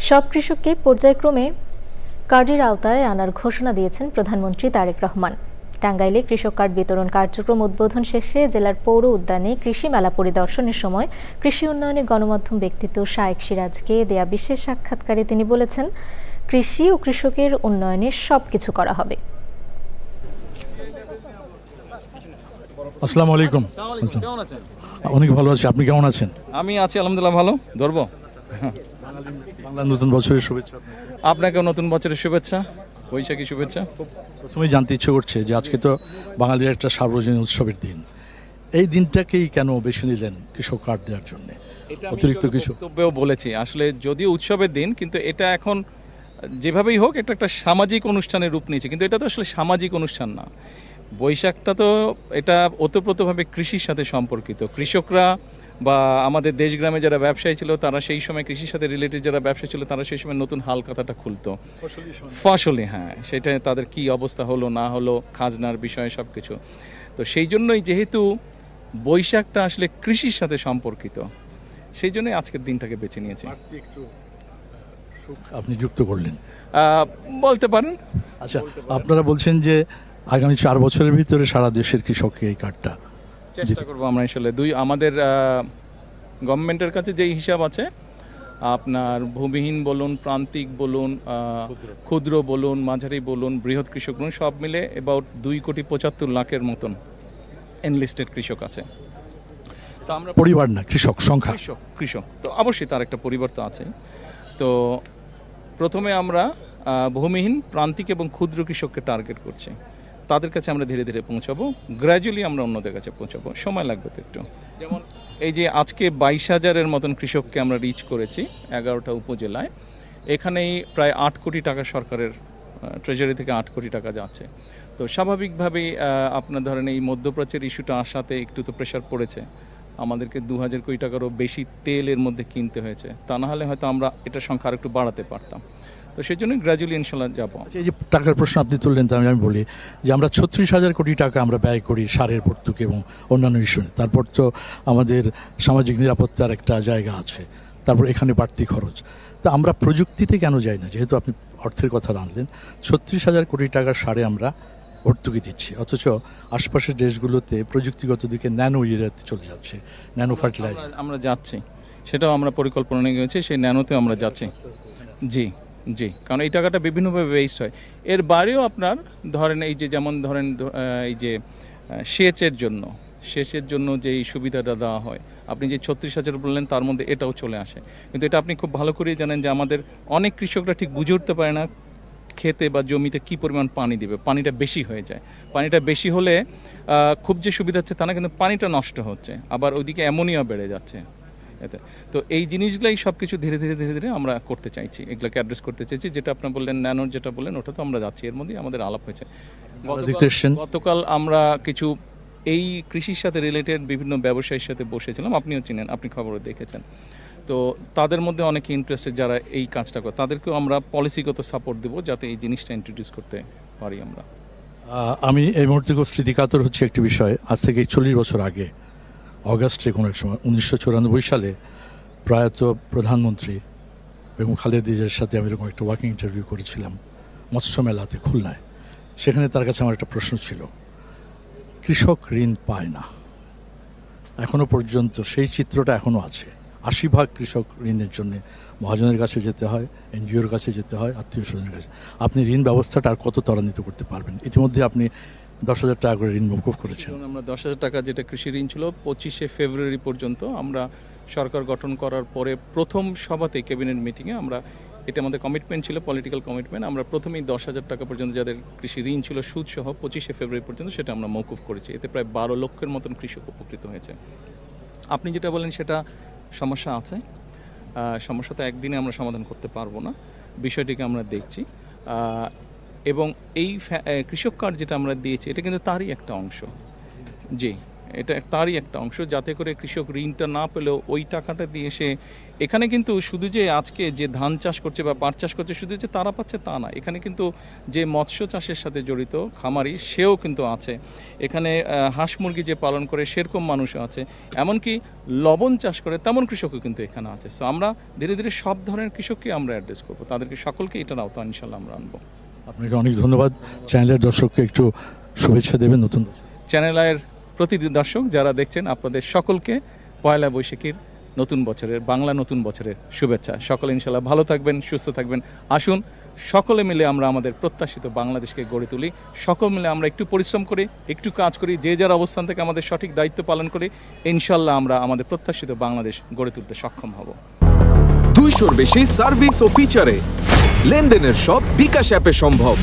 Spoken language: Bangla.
সব কৃষককে পর্যায়ক্রমে কার্ডের আওতায় আনার ঘোষণা দিয়েছেন প্রধানমন্ত্রী তারেক রহমান। টাঙ্গাইলে কৃষক কার্ড বিতরণ কার্যক্রম উদ্বোধন শেষে জেলার পৌর উদ্যানে কৃষি মেলা পরিদর্শনের সময় কৃষি উন্নয়নে গণমাধ্যম ব্যক্তিত্ব শায়েক সিরাজকে দেয়া বিশেষ সাক্ষাৎকারে তিনি বলেছেন, কৃষি ও কৃষকের উন্নয়নে সবকিছু করা হবে। আসসালামু আলাইকুম। কেমন আছেন? অনেক ভালো আছি, আপনি কেমন আছেন? আমি আছি আলহামদুলিল্লাহ ভালো। ধরবো বাংলা নতুন বছরের শুভেচ্ছা। আপনাকেও নতুন বছরের শুভেচ্ছা, বৈশাখী শুভেচ্ছা। প্রথমেই জানতে ইচ্ছে করছে যে আজকে তো বাঙালির একটা সার্বজনীন উৎসবের দিন, এই দিনটাকেই কেন বেছে নিলেন কৃষক কার্ড দেওয়ার জন্য? অতিরিক্ত কিছু বক্তব্যেও বলেছি, আসলে যদিও উৎসবের দিন কিন্তু এটা এখন যেভাবেই হোক এটা একটা সামাজিক অনুষ্ঠানের রূপ নিয়েছে, কিন্তু এটা তো আসলে সামাজিক অনুষ্ঠান না। বৈশাখটা তো এটা ওতপ্রোতভাবে কৃষির সাথে সম্পর্কিত। কৃষকরা বা আমাদের দেশগ্রামে যারা ব্যবসায়ী ছিল তারা সেই সময় কৃষির সাথে রিলেটেড যারা ব্যবসা ছিল তারা সেই সময় নতুন হাল খাতাটা খুলতো ফসলি, হ্যাঁ, সেটা তাদের কি অবস্থা হলো না হলো, খাজনার বিষয়ে সব কিছু। তো সেই জন্যই যেহেতু বৈশাখটা আসলে কৃষির সাথে সম্পর্কিত, সেই জন্যই আজকের দিনটাকে বেছে নিয়েছি। আপনি যুক্ত করলেন বলতে পারেন। আচ্ছা, আপনারা বলছেন যে আগামী 4 বছরের ভিতরে সারা দেশের কৃষককে এই কার্ডটা চেষ্টা করবো আমরা আসলে আমাদের গভর্নমেন্টের কাছে যেই হিসাব আছে, আপনার ভূমিহীন বলুন, প্রান্তিক বলুন, ক্ষুদ্র বলুন, মাঝারি বলুন, বৃহৎ কৃষক বলুন, সব মিলে অ্যাবাউট 2,75,00,000 মতন এনলিস্টেড কৃষক আছে। তো আমরা পরিবার না, কৃষক সংখ্যা, কৃষক তো অবশ্যই তার একটা পরিবার তো আছে। তো প্রথমে আমরা ভূমিহীন, প্রান্তিক এবং ক্ষুদ্র কৃষককে টার্গেট করছি। তাদের কাছে আমরা ধীরে ধীরে পৌঁছাবো, গ্র্যাজুয়ালি আমরা অন্যদের কাছে পৌঁছাবো, সময় লাগবে তো একটু। যেমন এই যে আজকে 22,000-এর মতন কৃষককে আমরা রিচ করেছি 11টা উপজেলায়। এখানেই প্রায় 8 কোটি টাকা সরকারের ট্রেজারি থেকে 8 কোটি টাকা যাচ্ছে। তো স্বাভাবিকভাবেই আপনার ধরেন এই মধ্যপ্রাচ্যের ইস্যুটা আসাতে একটু তো প্রেশার পড়েছে, আমাদেরকে 2,000 কোটি টাকারও বেশি তেল এর মধ্যে কিনতে হয়েছে। তা না হলে হয়তো আমরা এটার সংখ্যা আরেকটু বাড়াতে পারতাম। তো সেই জন্য গ্র্যাজুয়ালি ইনশাল্লাহ যাবো। এই যে টাকার প্রশ্ন আপনি তুললেন, তা আমি বলি যে আমরা 36,000 কোটি টাকা আমরা ব্যয় করি সারের ভর্তুকি এবং অন্যান্য ইস্যু। তারপর তো আমাদের সামাজিক নিরাপত্তার একটা জায়গা আছে, তারপর এখানে বাড়তি খরচ। তো আমরা প্রযুক্তিতে কেন যাই না? যেহেতু আপনি অর্থের কথা আনলেন, 36,000 কোটি টাকার সারে আমরা ভর্তুকি দিচ্ছি, অথচ আশপাশের দেশগুলোতে প্রযুক্তিগত দিকে ন্যানো ইয়েতে চলে যাচ্ছে, ন্যানো ফার্টিলাইজার। আমরা যাচ্ছি, সেটাও আমরা পরিকল্পনা নিয়ে গেছি, সেই ন্যানোতে আমরা যাচ্ছি। জি জি, কারণ এই টাকাটা বিভিন্নভাবে ওয়েস্ট হয়। এর বাইরেও আপনার ধরেন এই যে যেমন ধরেন এই যে সেচের জন্য যেই সুবিধাটা দেওয়া হয়, আপনি যে 36,000 বললেন তার মধ্যে এটাও চলে আসে। কিন্তু এটা আপনি খুব ভালো করেই জানেন যে আমাদের অনেক কৃষকরা ঠিক বুঝে উঠতে পারে না খেতে বা জমিতে কি পরিমাণ পানি দিবে, পানিটা বেশি হয়ে যায়। পানিটা বেশি হলে খুব যে সুবিধা হচ্ছে তা না, কিন্তু পানিটা নষ্ট হচ্ছে, আবার ওইদিকে অ্যামোনিয়া বেড়ে যাচ্ছে এতে। তো এই জিনিসগুলাই সব কিছু ধীরে ধীরে ধীরে ধীরে আমরা করতে চাইছি, এগুলোকে অ্যাড্রেস করতে চাইছি। যেটা আপনার বললেন ন্যানোর যেটা বললেন, ওটা তো আমরা যাচ্ছি, এর মধ্যেই আমাদের আলাপ হয়েছে। গতকাল আমরা কিছু এই কৃষির সাথে রিলেটেড বিভিন্ন ব্যবসায়ীর সাথে বসেছিলাম, আপনিও চিনেন, আপনি খবরে দেখেছেন। তো তাদের মধ্যে অনেকে ইন্টারেস্টেড যারা এই কাজটা করে, তাদেরকেও আমরা পলিসিগত সাপোর্ট দেবো যাতে এই জিনিসটা ইন্ট্রোডিউস করতে পারি আমরা। আমি এই মুহূর্তে খুব স্মৃতিকাতর হচ্ছে একটি বিষয়। আজ থেকে 40 বছর আগে অগাস্টে কোনো এক সময় 1994 সালে প্রয়াত প্রধানমন্ত্রী বেগম খালেদা জিয়ার সাথে আমি এরকম একটা ওয়াকিং ইন্টারভিউ করেছিলাম মৎস্য মেলাতে খুলনায়। সেখানে তার কাছে আমার একটা প্রশ্ন ছিল, কৃষক ঋণ পায় না, এখনো পর্যন্ত সেই চিত্রটা এখনও আছে। 80% কৃষক ঋণের জন্য মহাজনের কাছে যেতে হয়, এনজিওর কাছে যেতে হয়, আত্মীয় স্বজনের কাছে। আপনি ঋণ ব্যবস্থাটা আর কত ত্বরান্বিত করতে পারবেন? ইতিমধ্যে আপনি 10,000 টাকা করে ঋণ মকুফ করেছেন। আমরা 10,000 টাকা যেটা কৃষি ঋণ ছিল 25শে ফেব্রুয়ারি পর্যন্ত, আমরা সরকার গঠন করার পরে প্রথম সভাতে ক্যাবিনেট মিটিংয়ে আমরা, এটা আমাদের কমিটমেন্ট ছিল, পলিটিক্যাল কমিটমেন্ট, আমরা প্রথমেই 10,000 টাকা পর্যন্ত যাদের কৃষি ঋণ ছিল সুদ সহ 25শে ফেব্রুয়ারি পর্যন্ত সেটা আমরা মকুফ করেছি। এতে প্রায় 12 লক্ষের মতন কৃষক উপকৃত হয়েছে। আপনি যেটা বলেন সেটা সমস্যা আছে, সমস্যা তো একদিনে আমরা সমাধান করতে পারবো না, বিষয়টিকে আমরা দেখছি। এবং এই কৃষক কার্ড যেটা আমরা দিয়েছি এটা কিন্তু তারই একটা অংশ। জি, এটা তারই একটা অংশ, যাতে করে কৃষক ঋণটা না পেলেও ওই টাকাটা দিয়ে সে এখানে কিন্তু শুধু যে আজকে যে ধান চাষ করছে বা পাট চাষ করছে শুধু যে তারা পাচ্ছে তা না, এখানে কিন্তু যে মৎস্য চাষের সাথে জড়িত খামারি সেও কিন্তু আছে, এখানে হাঁস মুরগি যে পালন করে সেরকম মানুষও আছে, এমনকি লবণ চাষ করে তেমন কৃষকও কিন্তু এখানে আছে। সো আমরা ধীরে ধীরে সব ধরনের কৃষককে আমরা অ্যাড্রেস করবো, তাদেরকে সকলকে এটার আওতা ইনশাল্লাহ আমরা আনবো। আপনাকে অনেক ধন্যবাদ। চ্যানেলের দর্শককে একটু শুভেচ্ছা দেবেন নতুন বছর। চ্যানেল আয়ের প্রতিদিন দর্শক যারা দেখছেন, আপনাদের সকলকে পয়লা বৈশাখীর নতুন বছরের, বাংলা নতুন বছরের শুভেচ্ছা। সকলে ইনশাল্লাহ ভালো থাকবেন, সুস্থ থাকবেন। আসুন সকলে মিলে আমরা আমাদের প্রত্যাশিত বাংলাদেশকে গড়ে তুলি। সকল মিলে আমরা একটু পরিশ্রম করি, একটু কাজ করি, যে যার অবস্থান থেকে আমাদের সঠিক দায়িত্ব পালন করি, ইনশাল্লাহ আমরা আমাদের প্রত্যাশিত বাংলাদেশ গড়ে তুলতে সক্ষম হব। 200-র বেশি সার্ভিস ও ফিচারে লেনদেনের সব বিকাশ অ্যাপে সম্ভব।